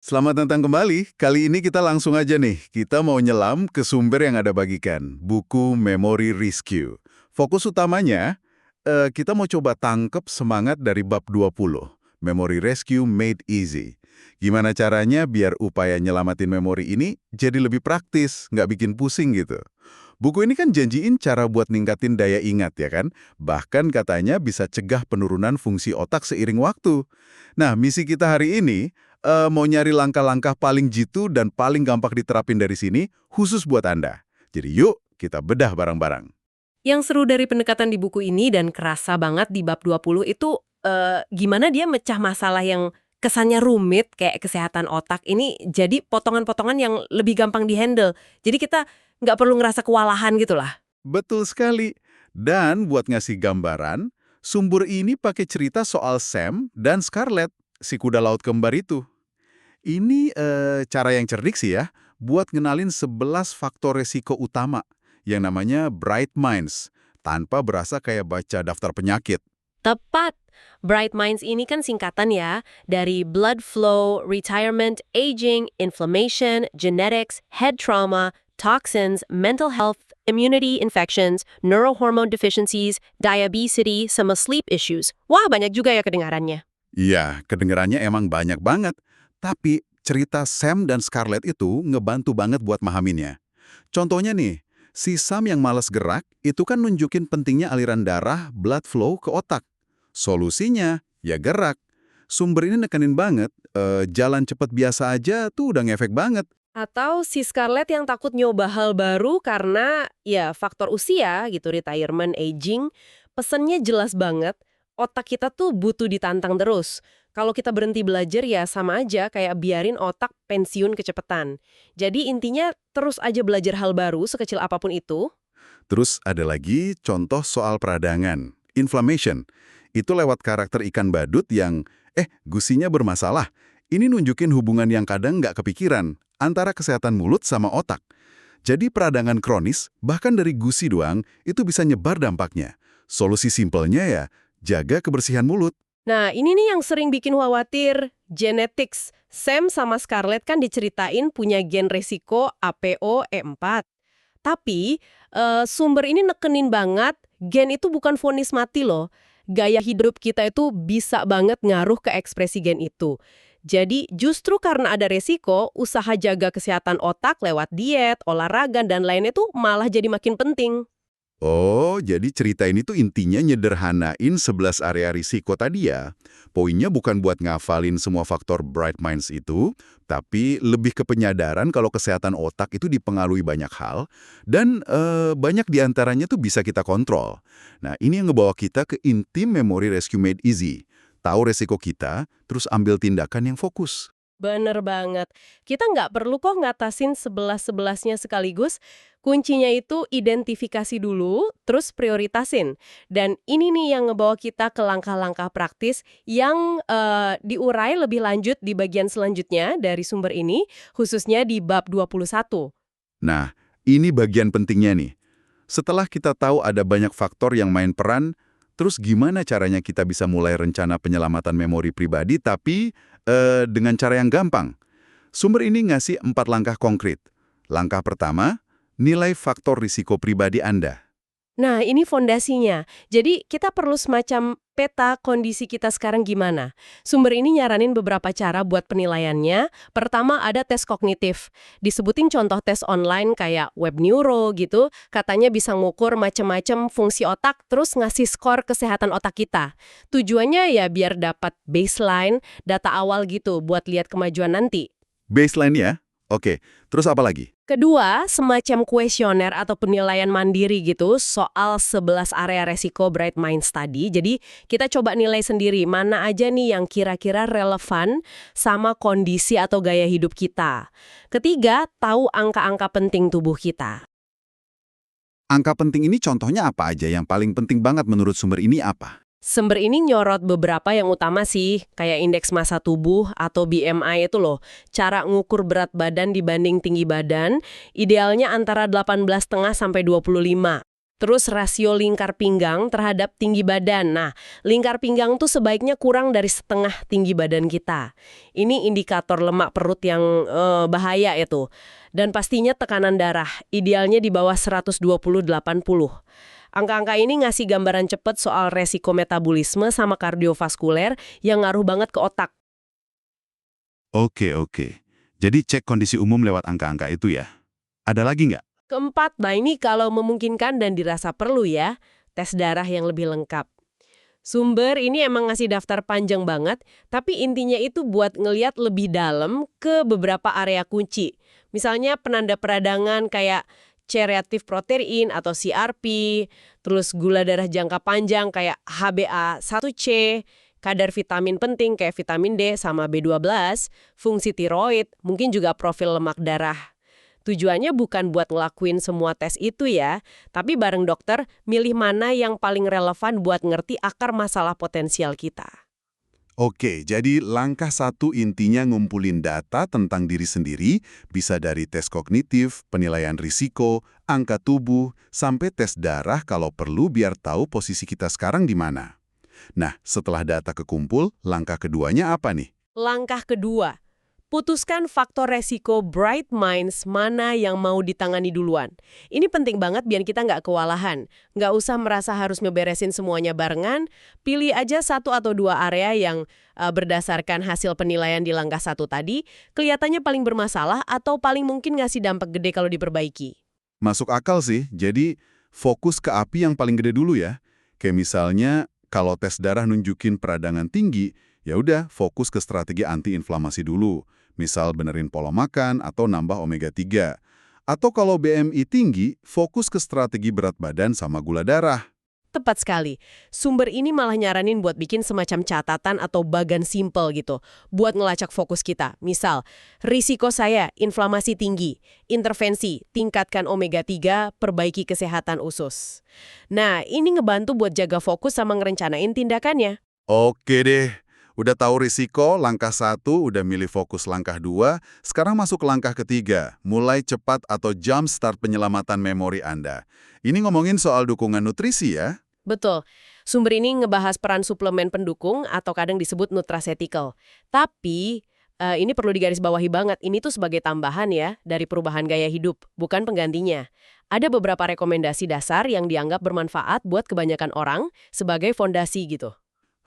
Selamat datang kembali. Kali ini kita langsung aja nih. Kita mau nyelam ke sumber yang ada bagikan, buku Memory Rescue. Fokus utamanya, kita mau coba tangkep semangat dari bab 20, Memory Rescue Made Easy. Gimana caranya biar upaya nyelamatin memori ini jadi lebih praktis, nggak bikin pusing gitu. Buku ini kan janjiin cara buat ningkatin daya ingat ya kan? Bahkan katanya bisa cegah penurunan fungsi otak seiring waktu. Nah, misi kita hari ini mau nyari langkah-langkah paling jitu dan paling gampang diterapin dari sini, khusus buat Anda. Jadi yuk, kita bedah bareng-bareng. Yang seru dari pendekatan di buku ini dan kerasa banget di bab 20 itu gimana dia mecah masalah yang kesannya rumit kayak kesehatan otak ini jadi potongan-potongan yang lebih gampang dihandle. Jadi kita nggak perlu ngerasa kewalahan gitu lah. Betul sekali. Dan buat ngasih gambaran, sumber ini pakai cerita soal Sam dan Scarlett, si kuda laut kembar itu. Ini cara yang cerdik sih ya, buat ngenalin 11 faktor resiko utama yang namanya Bright Minds, tanpa berasa kayak baca daftar penyakit. Tepat. Bright Minds ini kan singkatan ya, dari blood flow, retirement, aging, inflammation, genetics, head trauma, toxins, mental health, immunity infections, neurohormone deficiencies, diabetes, sama sleep issues. Wah, banyak juga ya kedengarannya. Iya, kedengarannya emang banyak banget, tapi cerita Sam dan Scarlett itu ngebantu banget buat mahaminnya. Contohnya nih, si Sam yang malas gerak itu kan nunjukin pentingnya aliran darah, blood flow ke otak. Solusinya, ya gerak. Sumber ini nekenin banget, jalan cepat biasa aja tuh udah ngefek banget. Atau si Scarlett yang takut nyoba hal baru karena ya faktor usia gitu, retirement, aging, pesennya jelas banget, otak kita tuh butuh ditantang terus. Kalau kita berhenti belajar ya sama aja kayak biarin otak pensiun kecepatan. Jadi intinya terus aja belajar hal baru sekecil apapun itu. Terus ada lagi contoh soal peradangan, inflammation. Itu lewat karakter ikan badut yang, gusinya bermasalah. Ini nunjukin hubungan yang kadang nggak kepikiran antara kesehatan mulut sama otak. Jadi peradangan kronis, bahkan dari gusi doang, itu bisa nyebar dampaknya. Solusi simpelnya ya, jaga kebersihan mulut. Nah, ini nih yang sering bikin khawatir, genetics. Sam sama Scarlett kan diceritain punya gen resiko APOE4. Tapi, sumber ini nekenin banget, gen itu bukan vonis mati loh. Gaya hidup kita itu bisa banget ngaruh ke ekspresi gen itu. Jadi, justru karena ada resiko, usaha jaga kesehatan otak lewat diet, olahraga, dan lainnya tuh malah jadi makin penting. Oh, jadi cerita ini tuh intinya nyederhanain 11 area risiko tadi ya. Poinnya bukan buat ngafalin semua faktor bright minds itu, tapi lebih ke penyadaran kalau kesehatan otak itu dipengaruhi banyak hal, dan banyak diantaranya tuh bisa kita kontrol. Nah, ini yang ngebawa kita ke inti Memory Rescue Made Easy. Tahu resiko kita, terus ambil tindakan yang fokus. Bener banget. Kita nggak perlu kok ngatasin sebelas-sebelasnya sekaligus. Kuncinya itu identifikasi dulu, terus prioritasin. Dan ini nih yang ngebawa kita ke langkah-langkah praktis yang diurai lebih lanjut di bagian selanjutnya dari sumber ini, khususnya di bab 21. Nah, ini bagian pentingnya nih. Setelah kita tahu ada banyak faktor yang main peran, terus gimana caranya kita bisa mulai rencana penyelamatan memori pribadi tapi dengan cara yang gampang? Sumber ini ngasih 4 langkah konkret. Langkah pertama, nilai faktor risiko pribadi Anda. Nah, ini fondasinya. Jadi, kita perlu semacam peta kondisi kita sekarang gimana. Sumber ini nyaranin beberapa cara buat penilaiannya. Pertama, ada tes kognitif. Disebutin contoh tes online kayak web neuro gitu, katanya bisa ngukur macam-macam fungsi otak, terus ngasih skor kesehatan otak kita. Tujuannya ya biar dapat baseline, data awal gitu buat lihat kemajuan nanti. Baseline ya? Oke, terus apa lagi? Kedua, semacam kuesioner atau penilaian mandiri gitu soal 11 area resiko Bright Minds tadi. Jadi, kita coba nilai sendiri mana aja nih yang kira-kira relevan sama kondisi atau gaya hidup kita. Ketiga, tahu angka-angka penting tubuh kita. Angka penting ini contohnya apa aja? Yang paling penting banget menurut sumber ini apa? Sumber ini nyorot beberapa yang utama sih, kayak indeks massa tubuh atau BMI itu loh. Cara ngukur berat badan dibanding tinggi badan, idealnya antara 18,5 sampai 25. Terus rasio lingkar pinggang terhadap tinggi badan. Nah, lingkar pinggang tuh sebaiknya kurang dari setengah tinggi badan kita. Ini indikator lemak perut yang bahaya itu. Dan pastinya tekanan darah, idealnya di bawah 120/80. Angka-angka ini ngasih gambaran cepat soal resiko metabolisme sama kardiovaskuler yang ngaruh banget ke otak. Oke, oke. Jadi cek kondisi umum lewat angka-angka itu ya. Ada lagi nggak? Keempat, nah ini kalau memungkinkan dan dirasa perlu ya, tes darah yang lebih lengkap. Sumber ini emang ngasih daftar panjang banget, tapi intinya itu buat ngeliat lebih dalam ke beberapa area kunci. Misalnya penanda peradangan kayak C-reaktif protein atau CRP, terus gula darah jangka panjang kayak HbA1c, kadar vitamin penting kayak vitamin D sama B12, fungsi tiroid, mungkin juga profil lemak darah. Tujuannya bukan buat ngelakuin semua tes itu ya, tapi bareng dokter milih mana yang paling relevan buat ngerti akar masalah potensial kita. Oke, jadi langkah 1 intinya ngumpulin data tentang diri sendiri, bisa dari tes kognitif, penilaian risiko, angka tubuh, sampai tes darah kalau perlu biar tahu posisi kita sekarang di mana. Nah, setelah data kekumpul, langkah keduanya apa nih? Langkah kedua, putuskan faktor resiko bright minds mana yang mau ditangani duluan. Ini penting banget biar kita nggak kewalahan. Nggak usah merasa harus ngeberesin semuanya barengan, pilih aja 1 atau 2 area yang berdasarkan hasil penilaian di langkah 1 tadi, kelihatannya paling bermasalah atau paling mungkin ngasih dampak gede kalau diperbaiki. Masuk akal sih, jadi fokus ke api yang paling gede dulu ya. Kayak misalnya, kalau tes darah nunjukin peradangan tinggi, ya udah fokus ke strategi antiinflamasi dulu. Misal benerin pola makan atau nambah omega 3. Atau kalau BMI tinggi, fokus ke strategi berat badan sama gula darah. Tepat sekali. Sumber ini malah nyaranin buat bikin semacam catatan atau bagan simple gitu, buat ngelacak fokus kita. Misal, risiko saya, inflamasi tinggi, intervensi, tingkatkan omega 3, perbaiki kesehatan usus. Nah, ini ngebantu buat jaga fokus sama ngerencanain tindakannya. Oke deh, udah tahu risiko, langkah 1, udah milih fokus langkah 2, sekarang masuk ke langkah ketiga, mulai cepat atau jump start penyelamatan memori Anda. Ini ngomongin soal dukungan nutrisi ya? Betul. Sumber ini ngebahas peran suplemen pendukung atau kadang disebut nutraceutical. Tapi, ini perlu digarisbawahi banget, ini tuh sebagai tambahan ya dari perubahan gaya hidup, bukan penggantinya. Ada beberapa rekomendasi dasar yang dianggap bermanfaat buat kebanyakan orang sebagai fondasi gitu.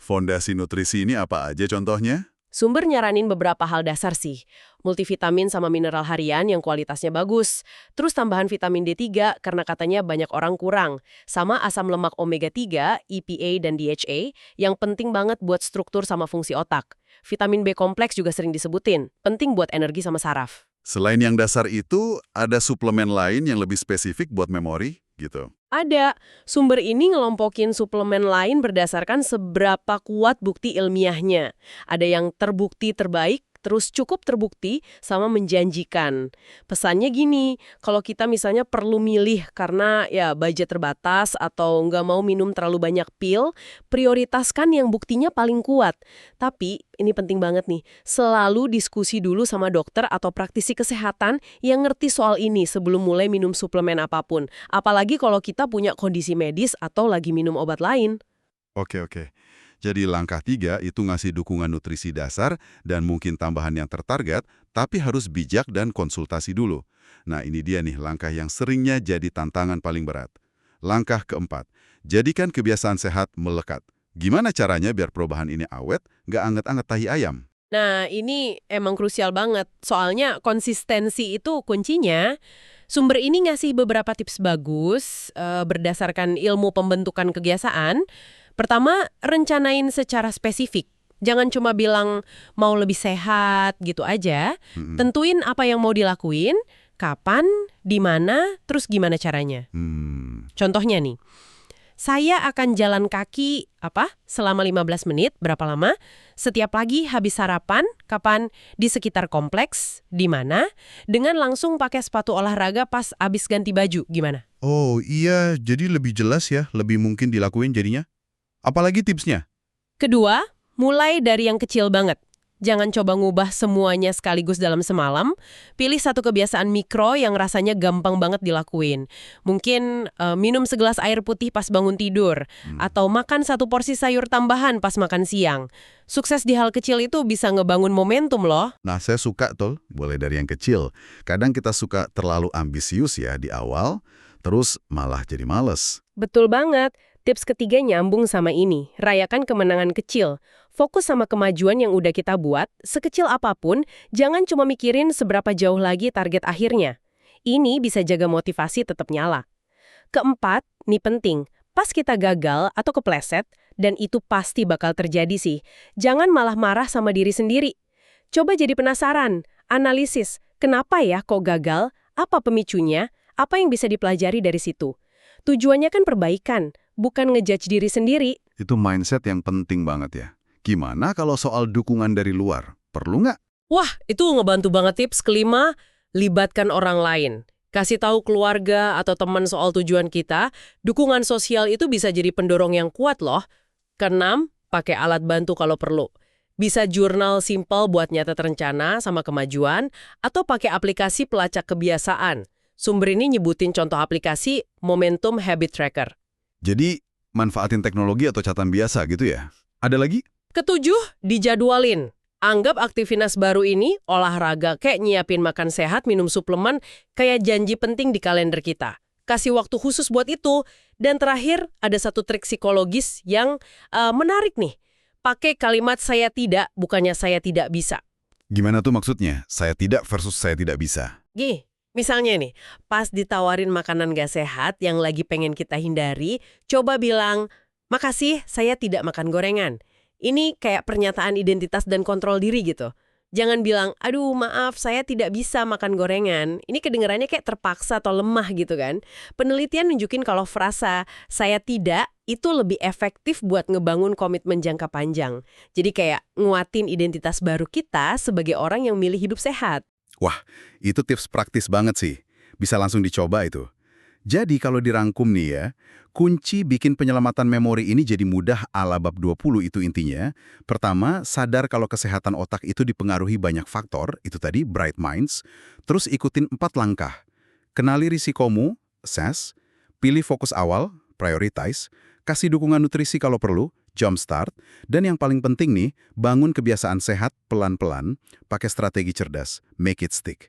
Fondasi nutrisi ini apa aja contohnya? Sumber nyaranin beberapa hal dasar sih. Multivitamin sama mineral harian yang kualitasnya bagus. Terus tambahan vitamin D3 karena katanya banyak orang kurang. Sama asam lemak omega 3, EPA dan DHA yang penting banget buat struktur sama fungsi otak. Vitamin B kompleks juga sering disebutin. Penting buat energi sama saraf. Selain yang dasar itu, ada suplemen lain yang lebih spesifik buat memori gitu. Ada. Sumber ini ngelompokin suplemen lain berdasarkan seberapa kuat bukti ilmiahnya. Ada yang terbukti terbaik, terus cukup terbukti, sama menjanjikan. Pesannya gini, kalau kita misalnya perlu milih karena ya budget terbatas atau nggak mau minum terlalu banyak pil, prioritaskan yang buktinya paling kuat. Tapi, ini penting banget nih, selalu diskusi dulu sama dokter atau praktisi kesehatan yang ngerti soal ini sebelum mulai minum suplemen apapun. Apalagi kalau kita punya kondisi medis atau lagi minum obat lain. Oke. Jadi langkah 3 itu ngasih dukungan nutrisi dasar dan mungkin tambahan yang tertarget, tapi harus bijak dan konsultasi dulu. Nah ini dia nih langkah yang seringnya jadi tantangan paling berat. Langkah keempat, jadikan kebiasaan sehat melekat. Gimana caranya biar perubahan ini awet, nggak anget-anget tahi ayam? Nah, ini emang krusial banget. Soalnya konsistensi itu kuncinya. Sumber ini ngasih beberapa tips bagus berdasarkan ilmu pembentukan kebiasaan. Pertama, rencanain secara spesifik. Jangan cuma bilang mau lebih sehat gitu aja. Tentuin apa yang mau dilakuin, kapan, di mana, terus gimana caranya. Contohnya nih, saya akan jalan kaki selama 15 menit, berapa lama? Setiap pagi habis sarapan, kapan? Di sekitar kompleks, di mana? Dengan langsung pakai sepatu olahraga pas habis ganti baju, gimana? Oh iya, jadi lebih jelas ya, lebih mungkin dilakuin jadinya. Apalagi tipsnya? Kedua, mulai dari yang kecil banget. Jangan coba ngubah semuanya sekaligus dalam semalam. Pilih satu kebiasaan mikro yang rasanya gampang banget dilakuin. Mungkin minum segelas air putih pas bangun tidur. Atau makan satu porsi sayur tambahan pas makan siang. Sukses di hal kecil itu bisa ngebangun momentum loh. Nah, saya suka tuh, mulai dari yang kecil. Kadang kita suka terlalu ambisius ya di awal, terus malah jadi males. Betul banget. Tips ketiga nyambung sama ini. Rayakan kemenangan kecil. Fokus sama kemajuan yang udah kita buat, sekecil apapun, jangan cuma mikirin seberapa jauh lagi target akhirnya. Ini bisa jaga motivasi tetap nyala. Keempat, nih penting, pas kita gagal atau kepleset, dan itu pasti bakal terjadi sih, jangan malah marah sama diri sendiri. Coba jadi penasaran, analisis, kenapa ya kok gagal, apa pemicunya, apa yang bisa dipelajari dari situ. Tujuannya kan perbaikan, bukan ngejudge diri sendiri. Itu mindset yang penting banget ya. Gimana kalau soal dukungan dari luar? Perlu nggak? Wah, itu ngebantu banget tips kelima, libatkan orang lain. Kasih tahu keluarga atau teman soal tujuan kita, dukungan sosial itu bisa jadi pendorong yang kuat loh. Keenam, pakai alat bantu kalau perlu. Bisa jurnal simpel buat nyatet rencana sama kemajuan, atau pakai aplikasi pelacak kebiasaan. Sumber ini nyebutin contoh aplikasi Momentum Habit Tracker. Jadi, manfaatin teknologi atau catatan biasa gitu ya? Ada lagi? Ketujuh, dijadwalin. Anggap aktivitas baru ini, olahraga, kayak nyiapin makan sehat, minum suplemen, kayak janji penting di kalender kita. Kasih waktu khusus buat itu. Dan terakhir, ada satu trik psikologis yang menarik nih. Pakai kalimat saya tidak, bukannya saya tidak bisa. Gimana tuh maksudnya? Saya tidak versus saya tidak bisa. Misalnya nih, pas ditawarin makanan gak sehat yang lagi pengen kita hindari, coba bilang, makasih, saya tidak makan gorengan. Ini kayak pernyataan identitas dan kontrol diri gitu. Jangan bilang, aduh maaf, saya tidak bisa makan gorengan. Ini kedengarannya kayak terpaksa atau lemah gitu kan. Penelitian nunjukin kalau frasa, saya tidak, itu lebih efektif buat ngebangun komitmen jangka panjang. Jadi kayak nguatin identitas baru kita sebagai orang yang milih hidup sehat. Wah, itu tips praktis banget sih. Bisa langsung dicoba itu. Jadi kalau dirangkum nih ya, kunci bikin penyelamatan memori ini jadi mudah ala bab 20 itu intinya. Pertama, sadar kalau kesehatan otak itu dipengaruhi banyak faktor, itu tadi bright minds. Terus ikutin 4 langkah. Kenali risikomu, assess. Pilih fokus awal, prioritize. Kasih dukungan nutrisi kalau perlu, jumpstart. Dan yang paling penting nih, bangun kebiasaan sehat pelan-pelan, pakai strategi cerdas, make it stick.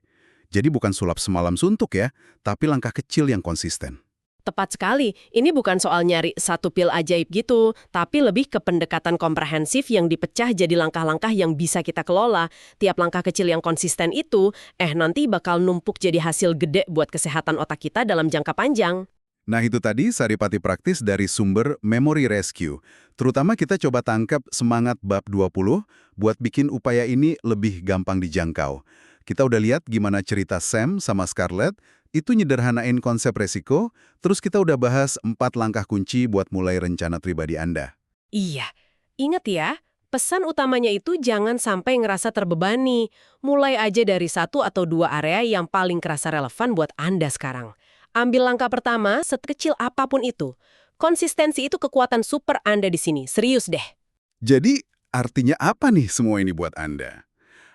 Jadi bukan sulap semalam suntuk ya, tapi langkah kecil yang konsisten. Tepat sekali, ini bukan soal nyari satu pil ajaib gitu, tapi lebih ke pendekatan komprehensif yang dipecah jadi langkah-langkah yang bisa kita kelola. Tiap langkah kecil yang konsisten itu, nanti bakal numpuk jadi hasil gede buat kesehatan otak kita dalam jangka panjang. Nah itu tadi saripati praktis dari sumber Memory Rescue. Terutama kita coba tangkap semangat bab 20 buat bikin upaya ini lebih gampang dijangkau. Kita udah lihat gimana cerita Sam sama Scarlett, itu nyederhanain konsep resiko, terus kita udah bahas 4 langkah kunci buat mulai rencana pribadi Anda. Iya, ingat ya, pesan utamanya itu jangan sampai ngerasa terbebani. Mulai aja dari 1 atau 2 area yang paling kerasa relevan buat Anda sekarang. Ambil langkah pertama, sekecil apapun itu. Konsistensi itu kekuatan super Anda di sini, serius deh. Jadi, artinya apa nih semua ini buat Anda?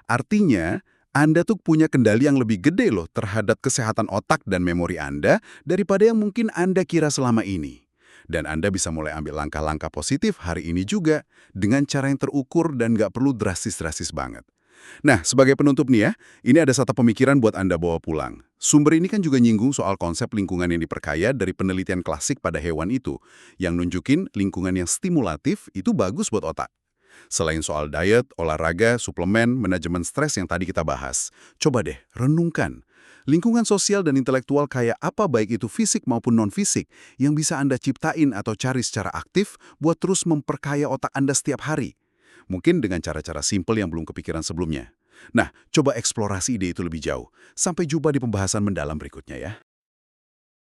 Artinya, Anda tuh punya kendali yang lebih gede loh terhadap kesehatan otak dan memori Anda daripada yang mungkin Anda kira selama ini. Dan Anda bisa mulai ambil langkah-langkah positif hari ini juga dengan cara yang terukur dan nggak perlu drastis-drastis banget. Nah, sebagai penutup nih ya, ini ada satu pemikiran buat Anda bawa pulang. Sumber ini kan juga nyinggung soal konsep lingkungan yang diperkaya dari penelitian klasik pada hewan itu, yang nunjukin lingkungan yang stimulatif itu bagus buat otak. Selain soal diet, olahraga, suplemen, manajemen stres yang tadi kita bahas, coba deh renungkan. Lingkungan sosial dan intelektual kayak apa baik itu fisik maupun non-fisik yang bisa Anda ciptain atau cari secara aktif buat terus memperkaya otak Anda setiap hari. Mungkin dengan cara-cara simpel yang belum kepikiran sebelumnya. Nah, coba eksplorasi ide itu lebih jauh. Sampai jumpa di pembahasan mendalam berikutnya ya.